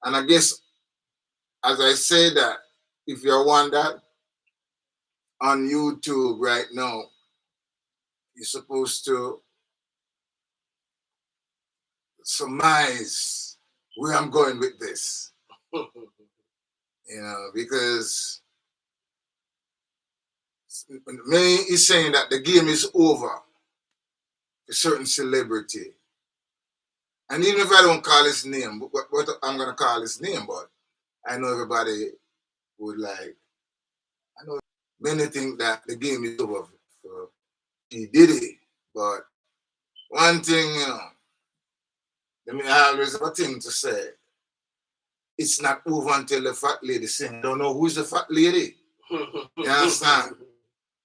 And I guess, as I say that, if you're one that on YouTube right now, you're supposed to surmise where I'm going with this. Because many is saying that the game is over. A certain celebrity. And even if I don't call his name, what I'm going to call his name, but I know everybody would like, I know many think that the game is over for P Diddy, but one thing, I always have a thing to say. It's not over until the fat lady sings. I don't know who's the fat lady. You understand?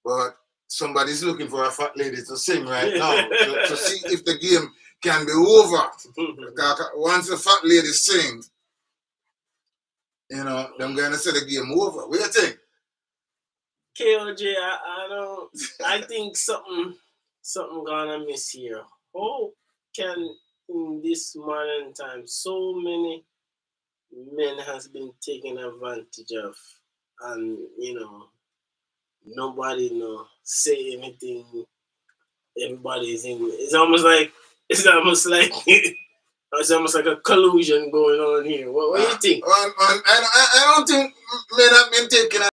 But somebody's looking for a fat lady to sing right now to see if the game can be over. Because once the fat lady sings, they're going to say the game over. What do you think? KOJ, I think something gonna miss here. How can in this modern time so many men has been taken advantage of, and nobody say anything. Everybody's in. It's almost like it's almost like a collusion going on here. What do you think? I don't think men have been taken advantage.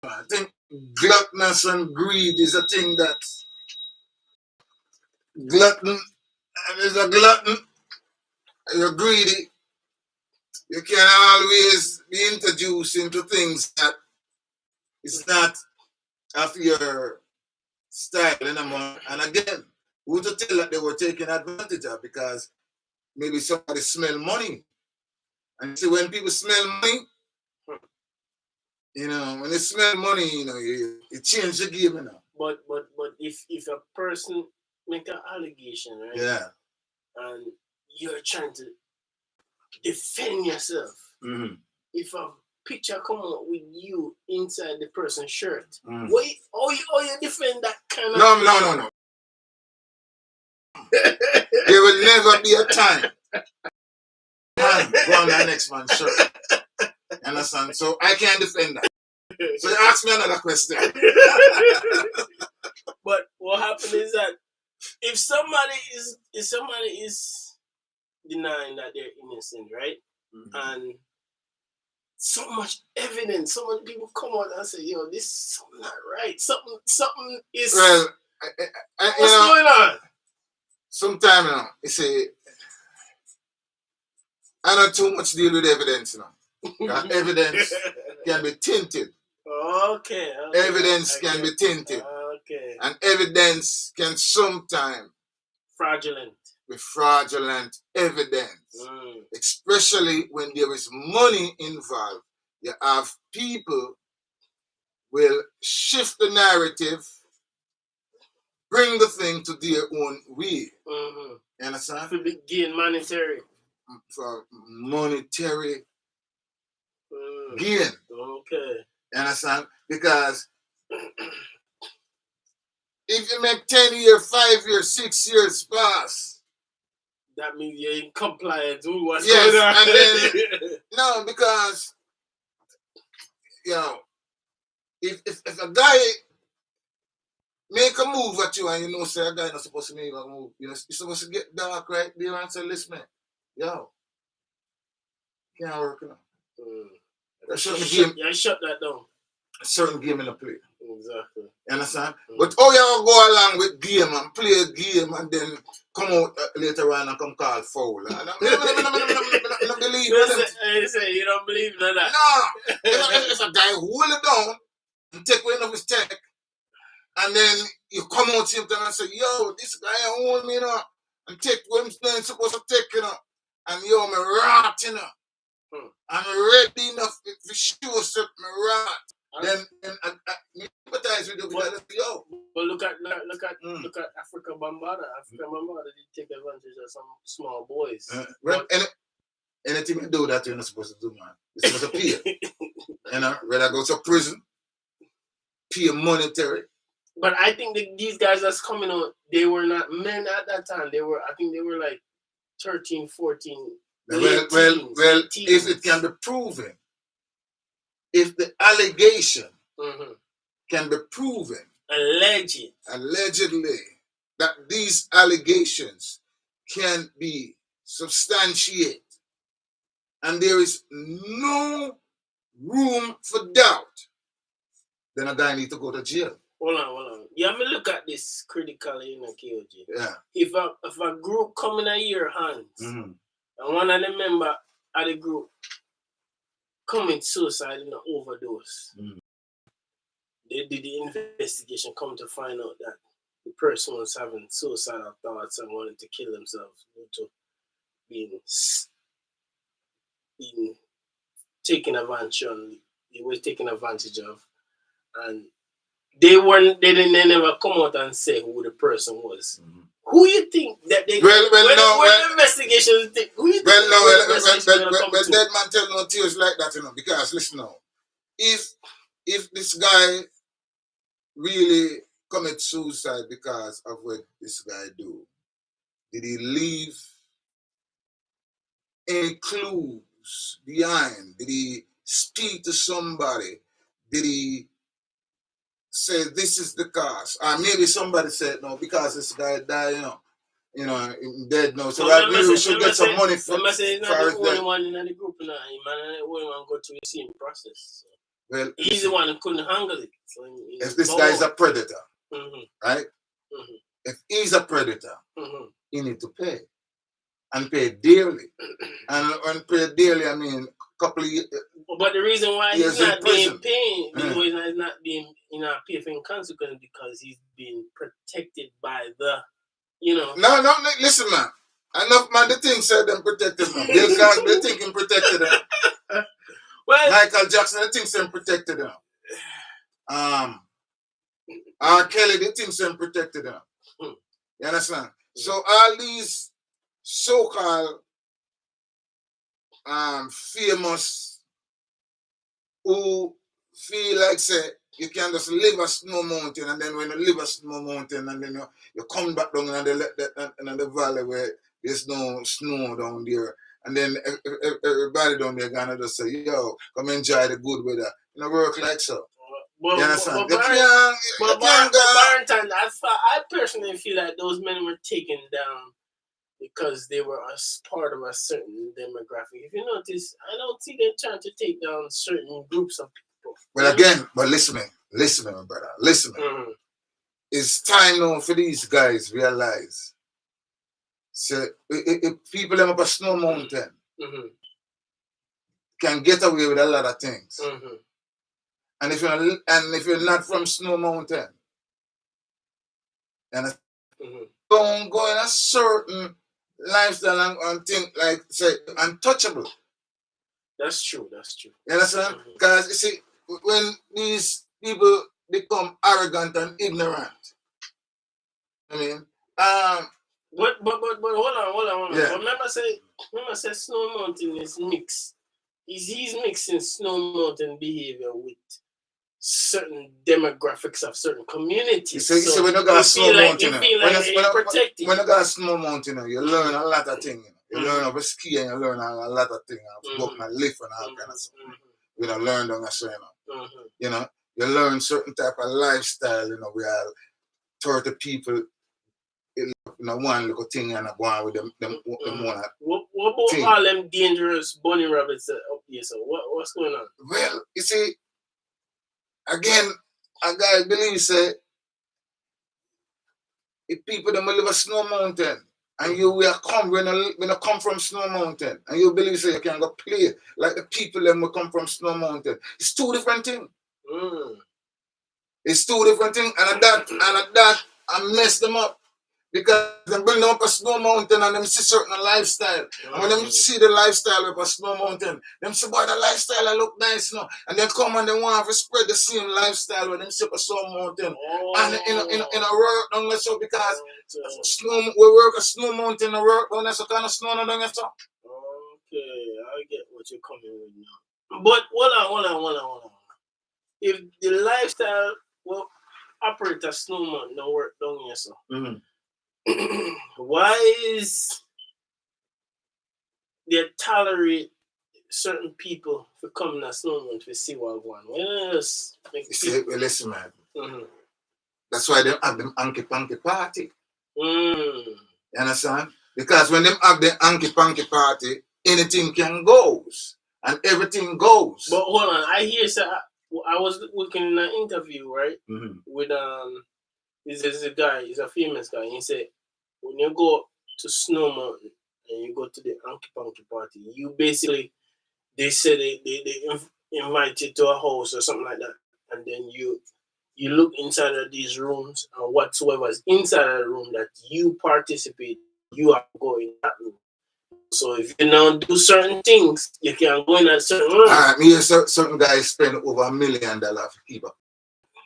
I think gluttonous and greed is a thing that glutton is a glutton. You're greedy. You can always be introduced into things that it's not of your style anymore. And again, who to tell that they were taking advantage of? Because maybe somebody smell money. And see, when people smell money, when they smell money, you change the game, But if a person make an allegation, right? Yeah. And you're trying to defend yourself. Mm-hmm. If a picture come out with you inside the person's shirt, mm-hmm. you defend that kind of... No. There will never be a time go on the next man's shirt. You understand? So I can't defend that. So you ask me another question. But what happens is that if somebody is denying that they're innocent, right? Mm-hmm. And so much evidence, so many people come out and say, this is something not right. Something is... Well, what's going on? Sometimes, you see, I don't too much deal with evidence, Evidence can be tinted. Okay. Evidence can be tinted. Okay. And evidence can sometimes be fraudulent evidence. Especially when there is money involved. You have people will shift the narrative, bring the thing to their own way. Mm-hmm. You understand? To gain monetary. For monetary gain. Okay. You understand? Because if you make 10 years, 5 years, 6 years pass, that means you're in compliance with what's going on. And then, no, because if a guy make a move at you and say a guy not supposed to make a move, you're supposed to get dark right there and say, listen, can't work now. Shut that down. A certain game in the play. Exactly. You understand? But how you go along with game and play a game and then come out later on and come call foul? I don't believe you say you don't believe in that? No. If a guy hold it down and take away of his tech and then you come out to him and say, this guy hold me now and take what I'm supposed to take, and me rat, I'm ready enough to show something rat. Then you empathize with you because But look at Africa Bambaataa. Africa Bambaataa did take advantage of some small boys. Anything you do that you're not supposed to do, man. You're supposed to pay. Whether go to prison, pay monetary. But I think these guys that's coming out, they were not men at that time. I think they were like 13, 14 Well, if it can be proven, if the allegation can be proven, allegedly, that these allegations can be substantiated, and there is no room for doubt, then a guy need to go to jail. Hold on. You have to look at this critically, KOJ. Yeah. If a group come in your hands, and one of the members of the group commit suicide in an overdose, they did the investigation, come to find out that the person was having suicidal thoughts and wanted to kill themselves due to being taken advantage of, and they never come out and say who the person was. Who you think that they investigations think? Who you think? Well, dead man tell no tears like that, because listen now, if this guy really commit suicide because of what this guy do, did he leave any clues behind? Did he speak to somebody? Did he say this is the cause? Or maybe somebody said no, because this guy died, dead now. So that we should get some money for he's not the only one in the group now. He might not the only one go through the same process. So. Well, he's the one who couldn't handle it. So if this guy is a predator, right? If he's a predator, he need to pay. And pay dearly. And when pay dearly, I mean a couple of years. But the reason why he's not being paid, he's not being paid for consequence, because he's being protected by the, No, listen, man. Enough, man. The thing said them protected him. Bill Cosby, the thing him protected him. Well, Michael Jackson, the thing said protected him. R. Kelly, the thing said protected him. You understand? So all these so-called famous who feel like say you can just live a snow mountain, and then when you live a snow mountain and then you come back down in the valley where there's no snow down there, and then everybody down there gonna just say, yo, come enjoy the good weather. You know, work like so. But, you understand? But I personally feel that those men were taken down because they were a part of a certain demographic. If you notice, I don't see them trying to take down certain groups of people. Well, again, but listen, my brother, listen. It's time now for these guys realize. So if people up a snow mountain can get away with a lot of things. And if you're not from Snow Mountain, and don't go in a certain lifestyle and think like say untouchable. That's true. You understand? Because you see, when these people become arrogant and ignorant, I mean, but hold on. Yeah. Remember say Snow Mountain is mixed. He's mixing Snow Mountain behavior with certain demographics of certain communities. You see, when you got Snow Mountain, when you got Snow Mountain, you learn a lot of things. You learn how to ski and you learn a lot of things. How to walk and lift and all kind of stuff. You know, learn on a you know, you learn certain type of lifestyle. You know, we are 30 people. One little thing and go on with them one. What about all them dangerous bunny rabbits up here? So what's going on? Well, you see, again, a guy believes say if people them live a Snow Mountain and you will come when you come from Snow Mountain and you believe say you can go play like the people them will come from Snow Mountain. It's two different things. It's two different things, and at that I mess them up. Because they build up a Snow Mountain and them see certain lifestyle. And when them see the lifestyle of a Snow Mountain, them say, boy, the lifestyle I look nice, you know. And they come and they want to spread the same lifestyle when them see a Snow Mountain. And in a work down there, so because we work a Snow Mountain, a work down there, so kind of snow down there, so. Okay, I get what you're coming with now. But hold on. If the lifestyle will operate a Snow Mountain, don't work down here, so. Why is they tolerate certain people for coming to Snowman to see what one. Well, just make You see, well, listen, man. Mm-hmm. That's why they have them Anki Panky party. Mm. You understand? Because when them have the Anki Panky party, anything can goes. And everything goes. But hold on, I hear I was looking in an interview, right? Mm-hmm. With this is a guy, he's a famous guy. He said when you go to Snow Mountain and you go to the Anki Panky party, you basically they say they invite you to a house or something like that, and then you look inside of these rooms and whatsoever is inside of the room that you participate, you have to go in that room. So if you now do certain things, you can go in a certain room. Me hear certain guys spend over $1 million to keep up.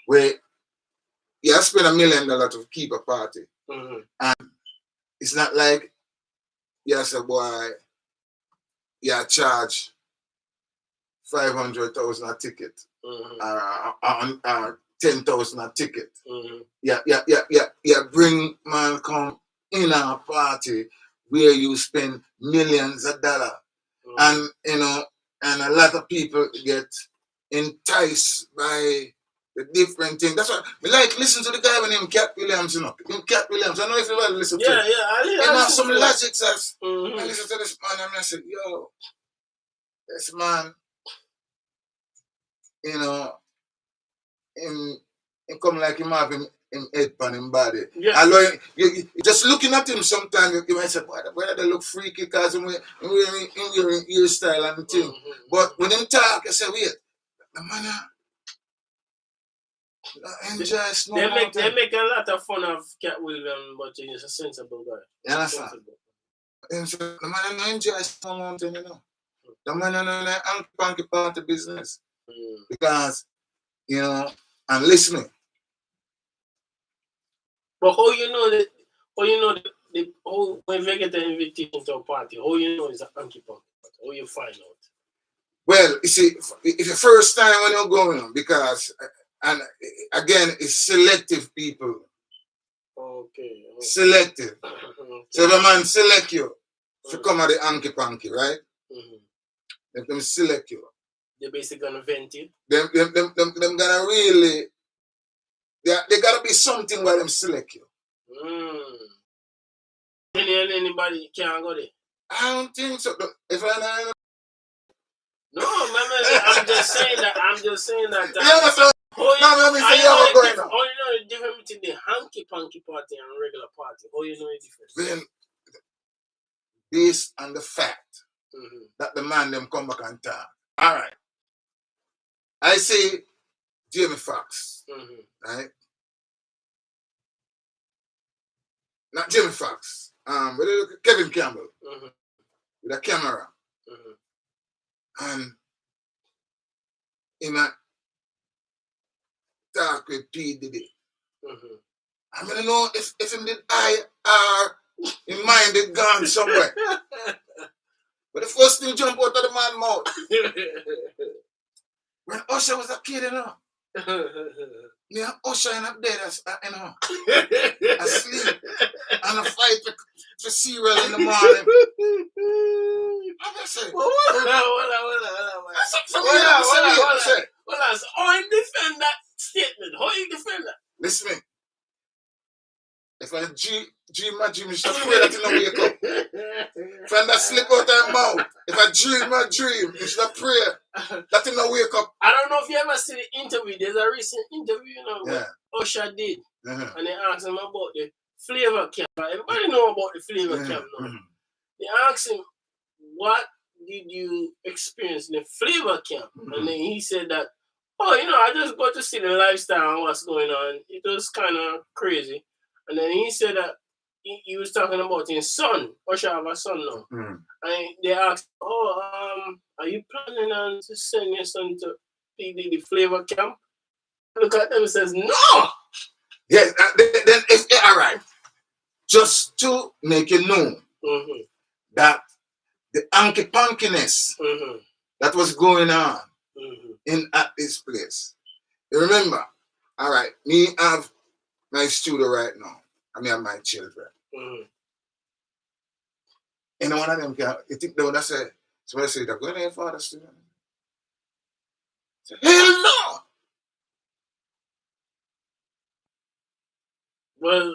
Where you spend $1 million to keep a party. Mm-hmm. And it's not like you say, boy, you charge 500,000 a ticket. Mm-hmm. Or 10,000 a ticket. Mm-hmm. Yeah, bring man come in a party where you spend millions of dollars. Mm-hmm. And you know, and a lot of people get enticed by the different things. That's why we like listen to the guy with him Cat Williams, you know. Him Cat Williams. I know if you want to listen to him. I have some logic says. Mm-hmm. I listen to this man and I said, yo, this man, you know, him come like him have him head on him body. Yeah. Although you just looking at him sometimes you might say, boy, they look freaky because him wearing hairstyle and thing. Mm-hmm. But when him talk, I say, wait, the man enjoy Snow Mountain. They make a lot of fun of Cat Williams, but he's a sensible guy. You understand? The man don't enjoy Snow Mountain, you know. The man don't like Anki party business. Mm. Because, you know, and listening. But how you know that? How you know that? How when you get an invitation to a party, how you know it's an Anki party? How you find out? Well, you see, it's the first time when you're going, because, and again, it's selective people. Okay. Selective. Okay. So the man select you to come at the Anki Panky, right? Mm-hmm. Let them select you. They're basically gonna vent you. Them gonna really, they gotta be something where them select you. Anybody can't go there. I don't think so. If I No, I'm just saying that. you understand? You know the difference between the Hanky Panky party and regular party. How you know the difference? Then, based on the fact Mm-hmm. that the man them come back and talk. All right. I say Jamie Foxx, Mm-hmm. right? Not Jamie Foxx. With Kevin Campbell Mm-hmm. with a camera, Mm-hmm. and in a talk with P Diddy. Mm-hmm. I mean, I know if him did in mind did gone somewhere. But the first thing jump out of the man's mouth. When Usher was a kid, you know. Me and Usher in a bed, you know, asleep, and a fight for cereal in the morning. I'm gonna say, Hold on. So how you defend that statement? How you defend that? Listen, if I dream my dream, you should pray that you don't wake up. If I not slip out of your mouth, if I dream my dream, you should pray that you don't wake up. I don't know if you ever see the interview. There's a recent interview, you know, Yeah. what Usher did. Uh-huh. And they asked him about the flavor camp. Everybody know about the flavor camp now. Mm-hmm. They asked him, what did you experience in the flavor camp? Mm-hmm. And then he said that, I just got to see the lifestyle and what's going on. It was kind of crazy. And then he said that he was talking about his son. Usher have a son now. Mm-hmm. And they asked, are you planning on to send your son to the flavor camp? Look at them and says, no! Yes, then all right. Just to make you know that the Anki Pankiness that was going on at this place. You remember, all right, me have my studio right now. I mean, have my children. And one of them can, you think they would have said, somebody say, they're going to your father still. Hell no! Well,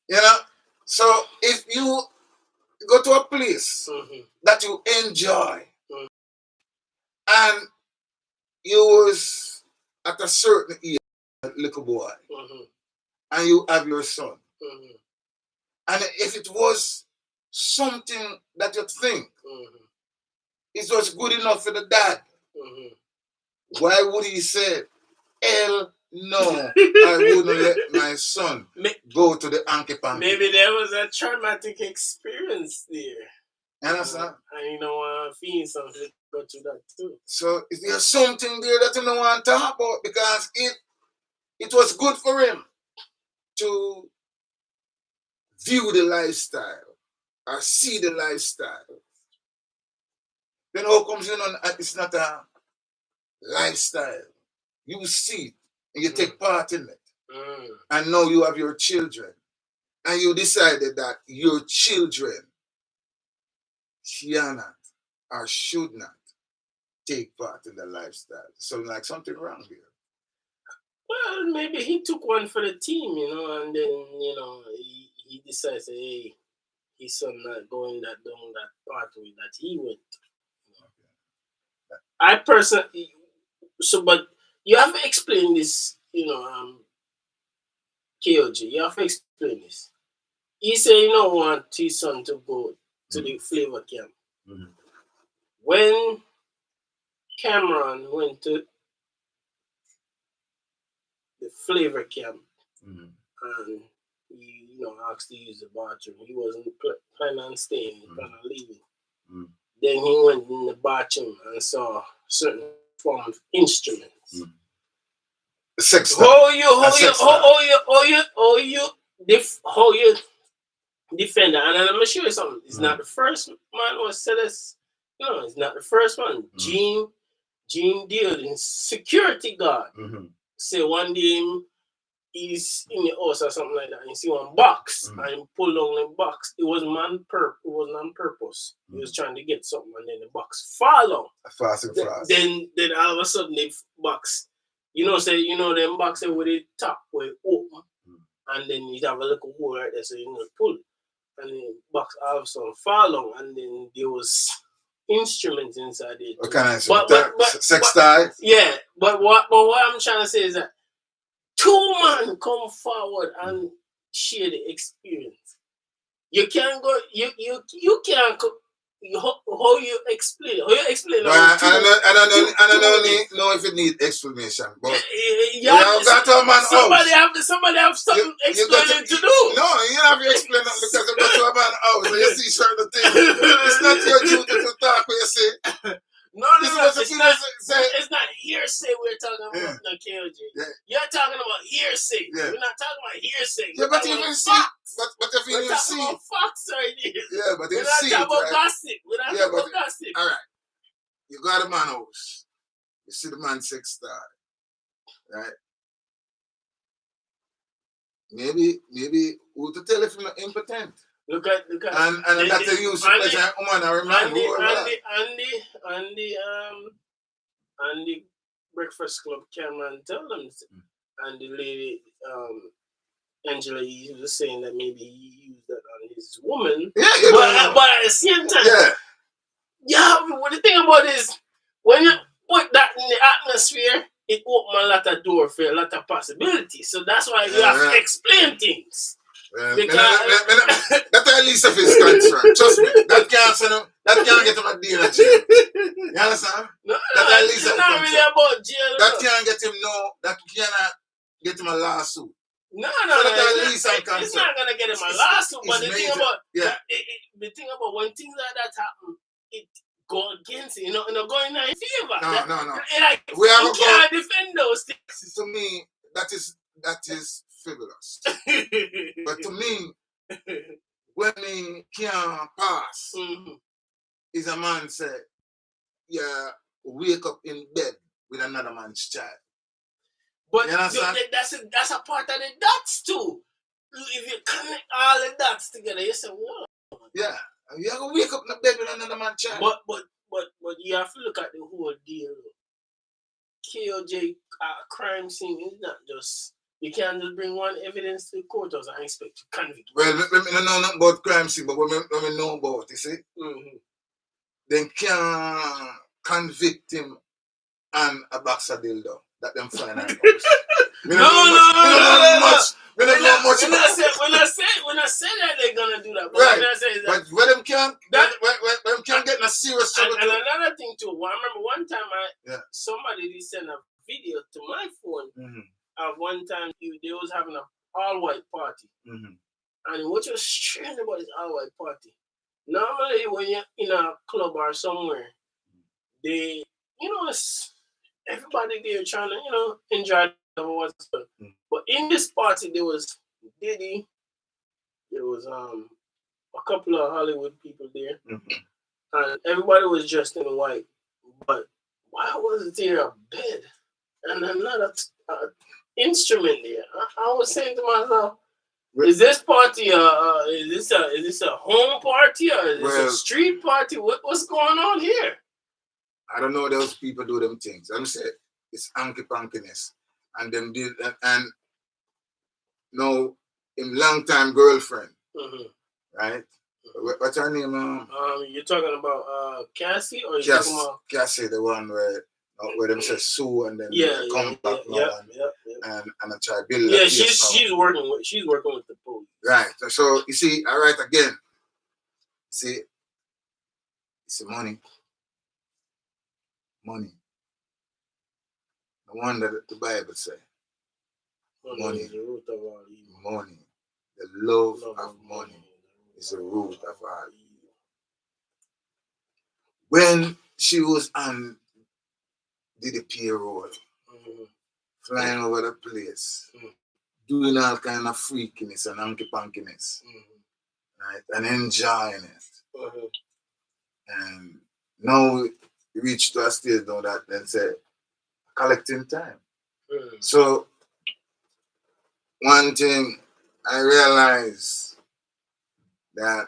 you know, so if you go to a place that you enjoy and you was at a certain age, little boy, and you have your son, and if it was something that you think it was good enough for the dad, why would he say, hell no, I wouldn't let my son go to the Anki Panky? Maybe there was a traumatic experience there. You understand? And you don't want to feel something go through that too. So is there something there that you don't want to talk about? Because it was good for him to view the lifestyle or see the lifestyle. Then how comes it's not a lifestyle? You see it and you take part in it. And now you have your children. And you decided that your children cannot or should not take part in the lifestyle. So like something wrong here. Well, maybe he took one for the team, and then, he decides, hey, his son not going down that pathway that he went. I personally, but you have to explain this, KOJ, you have to explain this. He said he don't want his son to go to the flavor camp. When Cameron went to the flavor camp and he, asked to use the bathroom, he wasn't planning on staying, he planned on leaving. Then he went in the bathroom and saw certain form of instruments. Sex How you defend that? And I'm gonna show you something. It's not the first man who said this. No, it's not the first one. Gene Deal, security guard. Say one day he's in the house or something like that, and you see one box, and he pull down the box. It wasn't on purpose. He was trying to get something, and then the box fall out. Fast and fast. Then all of a sudden the box, them boxes with the top where it open, and then you have a little hole right there, so you pull, and the box all of a sudden fall out, and then there was instruments inside it. What kind of sex toys? Yeah, but what I'm trying to say is that two men come forward and share the experience. You can't go. You can't. How you explain? I don't know if it needs explanation, but you have got a man somebody have something explaining to do. No, you don't have to explain that because you got to a man house and you see certain things. It's not your duty to talk when you say. No, it's not hearsay we're talking about, no, KOJ. Yeah. You're talking about hearsay. Yeah. We're not talking about hearsay. Yeah, but you even see. But if you even see. We're talking about facts right here. Yeah, but you see. We're not talking about gossip. We're not talking about gossip. All right. You got a man house. You see the man sex star. Right? Maybe who to tell if you're impotent? Look at and that's the use of pleasure woman. I remember and the Breakfast Club Cameron tell them, and the lady Angela was saying that maybe he used that on his woman. Yeah, but at the same time, what the thing about is when you put that in the atmosphere, it opens a lot of doors for a lot of possibilities. So that's why you have to explain things. That's at least of his concern. Trust me, that can't get him a deal at jail. You understand? No, that at least it's not really about jail. That can't get him that cannot get him a lawsuit. No, it's not gonna get him a lawsuit. But the thing about when things like that happen, it go against it. Go in your favor. No. You can't defend those things. To me, that is frivolous. But to me, when he can't pass, is a man say, wake up in bed with another man's child. But that's a part of the dots too. If you connect all the dots together, you say, whoa. Yeah. You have to wake up in the bed with another man child. But you have to look at the whole deal. KOJ crime scene is not just, you can't just bring one evidence to the court and expect to convict. Well, let me know nothing about crime scene, but what we know about, you see, they can convict him and a box of dildo that them find out. No. When I say that they're gonna do that, but right. When I say that, but when them can't get in a serious trouble. And another thing too, I remember one time somebody did send a video to my phone of one time they was having an all-white party. And what was strange about this all-white party, normally when you're in a club or somewhere, they, everybody there trying to, enjoy what's good. But in this party, there was Diddy, there was a couple of Hollywood people there, and everybody was dressed in white. But why was there a bed and another instrument there? I was saying to myself, is this party is this a home party or is this a street party? What's going on here? I don't know. Those people do them things. I'm saying it's hanky pankiness, and them did and no, him long time girlfriend, right? What's her name? You're talking about Cassie, or you talking about Cassie, the one where them say sue and then come back and I try build. Yeah, she's working with the police. Right. So you see, all right again. See, it's money. Money. The one that the Bible say. Money is the root of all evil. Money. The love of money is the root of all evil. When she was on the payroll, flying over the place, doing all kind of freakiness and hanky pankiness, right, and enjoying it, and now we reach to a stage now that then say collecting time. So one thing I realized that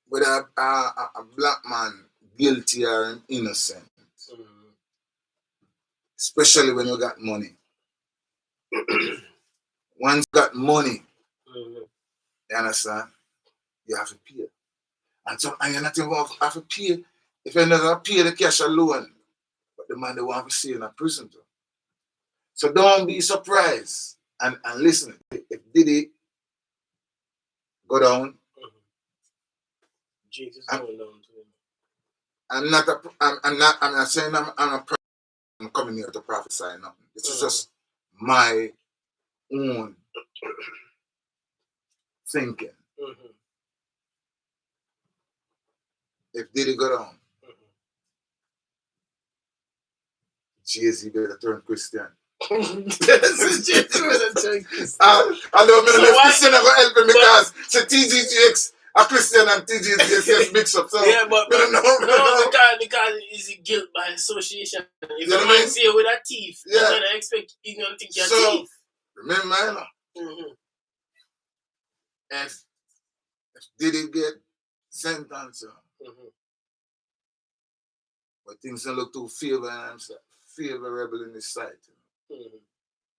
whether a black man guilty or innocent, especially when you got money. Once you got money, you understand, you have to pay. And you're not even have to pay if you never pay the cash alone. But the man they want to see in a prison too. So don't be surprised and listen. If Diddy go down, Jesus going down to him. I'm not saying I'm coming here to prophesy nothing. This is just my own thinking. If Diddy go down, Jay-Z better turn Christian. I know Christian are going to help him because TGGX a Christian and TGGX mix up. So yeah, but because it's guilt by association. If you man see you with a thief, you're going to expect, you're going to think you're a thief. Remember, if Diddy get sentenced, but things don't look too favorable in this side.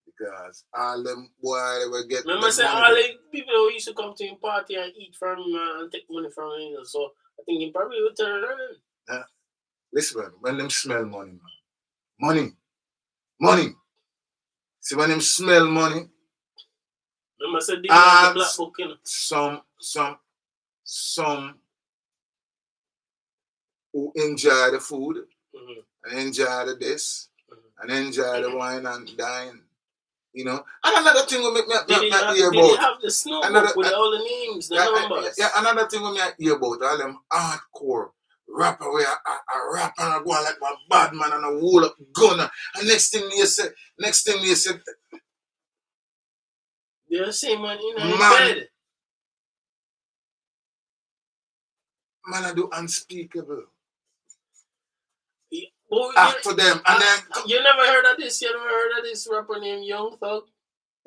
Because all them boy they were getting. Remember, say all the people who used to come to him party and eat from him and take money from him. So I think he probably would turn around. Yeah. Listen, man, when them smell money, man. Money. See, when them smell money, remember, said the black book, you know? Some who enjoy the food and enjoy the this and enjoy the wine and dine. You know, and another thing we make me hear about. Did they have the snow with all the names, the numbers? Yeah, another thing we make hear about, all them hardcore rapper where a rapper and go like a bad man and a hold up gun. And next thing you say, they're the same man in bed. Man, I do unspeakable. Well, after them, and then you never heard of this? You never heard of this rapper named Young Thug?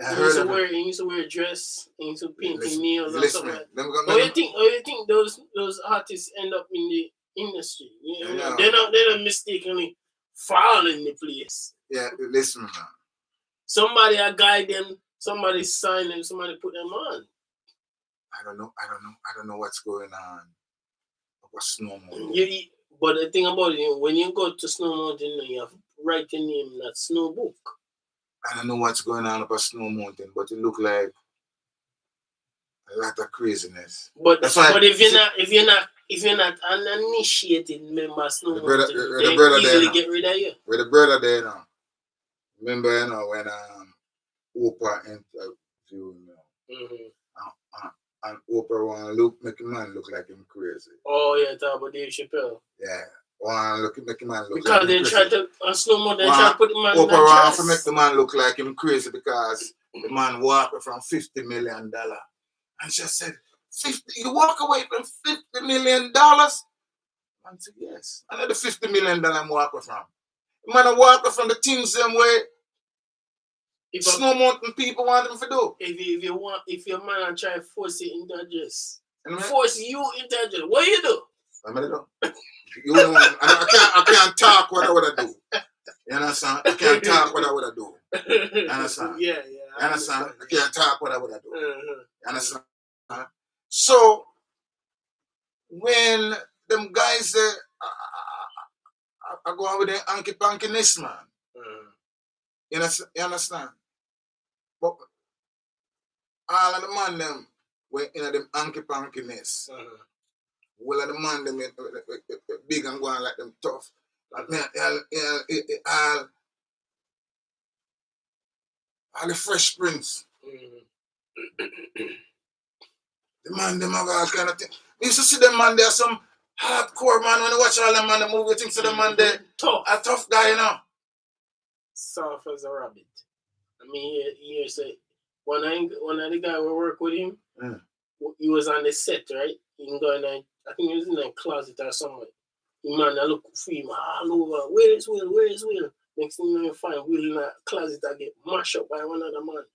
I heard of it. He used to wear a dress. He used to paint his nails and Listen, stuff like man. that. How you think those artists end up in the industry? You know, they're not mistakenly fall in the place. Yeah, listen, man. Somebody guide them. Somebody sign them. Somebody put them on. I don't know what's going on. What's normal? But the thing about it, when you go to Snow Mountain, you have to write your name in that snow book. I don't know what's going on up at Snow Mountain, but it look like a lot of craziness. But if you're not an uninitiated member of Snow Mountain, they easily get rid of you. With the brother there now. Remember, you know, when Oprah interviewed me, and Oprah want to make a man look like him crazy. Oh yeah, talk about Dave Chappelle. Yeah, want to make a man look because like they try to Snow Mountain, they try to put the man Oprah in that want dress. to make the man look like him crazy because the man walked from $50 million, and she said, "You walk away from $50 million?" I said, "Yes." Another $50 million I'm walking from. The man walk from the things them way. Snow Mountain people want them to do. If your man and try to force it into a dress, force you into a dress, what you do? I'm gonna do. I can't talk what I would do. You understand? I can't talk what I would do. You understand? Yeah. You understand? I can't talk what I would do. You understand? So when them guys are going with the hanky pankiness, man. You understand? But all of the man them were in them hanky pankiness. Well, of the man them big and going like them tough. Like all the Fresh Prince. The man them have all kind of thing. You used to see them man there, some hardcore man when you watch all them man the movie, you think so the man there a tough guy, you know. Soft as a rabbit. I mean, he say one of the guys who work with him, he was on the set, right? He can go in, I think he was in a closet or somewhere. The man, I look for him all over. Where is Will? Where is Will? Next thing you find Will in a closet that get mashed up by one other man.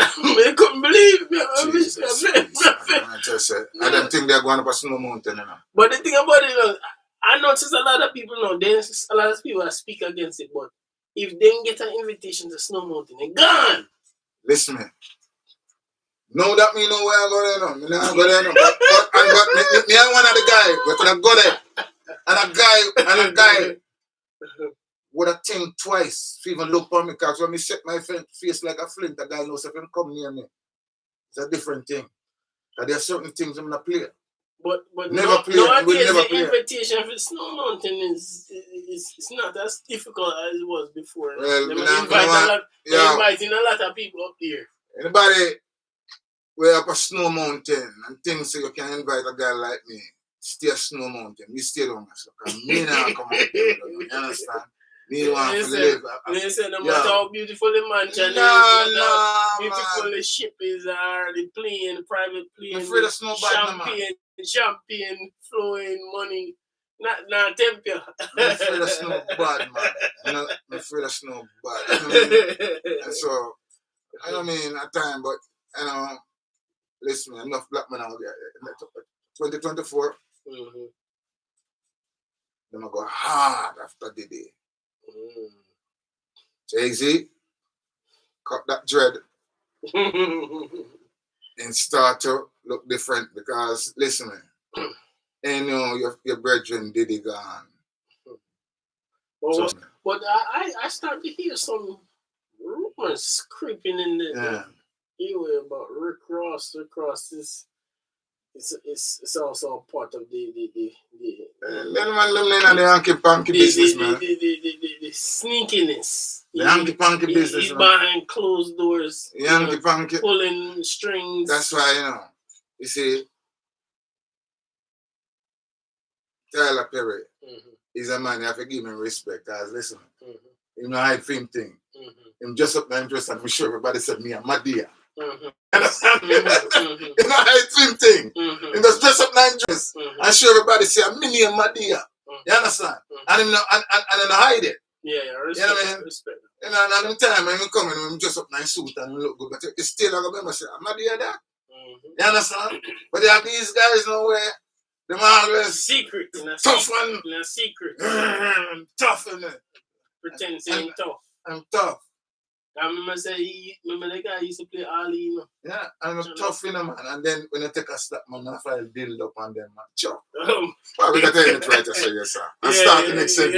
I couldn't believe me. I don't think they're going up a Snow Mountain, you know. But the thing about it, I notice a lot of people now, there's a lot of people that speak against it, but if they don't get an invitation to Snow Mountain, they're gone. Listen, man. Know that me know where I go there now. Me not go there now. But me and one of the guy, we could have go there. And a guy would have think twice to even look for me, because when me set my face like a flint, the guy knows if him come near me. It's a different thing. Because there are certain things I'm not play. But never play. Nowadays the invitation for Snow Mountain is not as difficult as it was before. Well, they're inviting a lot of people up here. Anybody way up a Snow Mountain and thinks you can invite a guy like me, stay a Snow Mountain. Me stay down there. Because me not come out there. You understand? Me want to live. They say no matter how beautiful the mansion is, how beautiful the ship is, or the plane, the private plane, champagne, flowing money. Not tempt you. I'm afraid of snow bad, man. I'm afraid of snow bad. And so, I don't mean at time, but listen, enough black men out there. 2024, then I go hard after Diddy. Jay-Z, cut that dread and start to look different, because listen, and your brethren Diddy gone. But I started to hear some rumors creeping in the ear about Rick Ross. Rick Ross is also a part of the hanky-panky business, man. The sneakiness. The hanky-panky business. He's behind closed doors. The hanky-panky. Pulling strings. That's why, you see, Tyler Perry is a man you have to give him respect, because listen, he don't hide film thing. Him just up my interest, and for sure everybody said me and my dear. Understand? You know hide film thing. He just dress up my interest. I'm sure everybody say me and my dear. You understand? And him not hide it. Yeah, You know what I mean? respect. You know, and at the time when I come in, I'm dressed up in my suit and look good, but it's still, I remember, say, I'm not here that. You understand? But there are these guys now where them always secret, tough one. In a secret. Tough, innit? Pretend saying tough. I'm tough. I remember remember the guy used to play Ali, you know? Yeah, I'm tough, you know, man. And then when I take a step, man, I file build up on them, man. Chop. We got to end it right, so yes, sir. And start the next segment.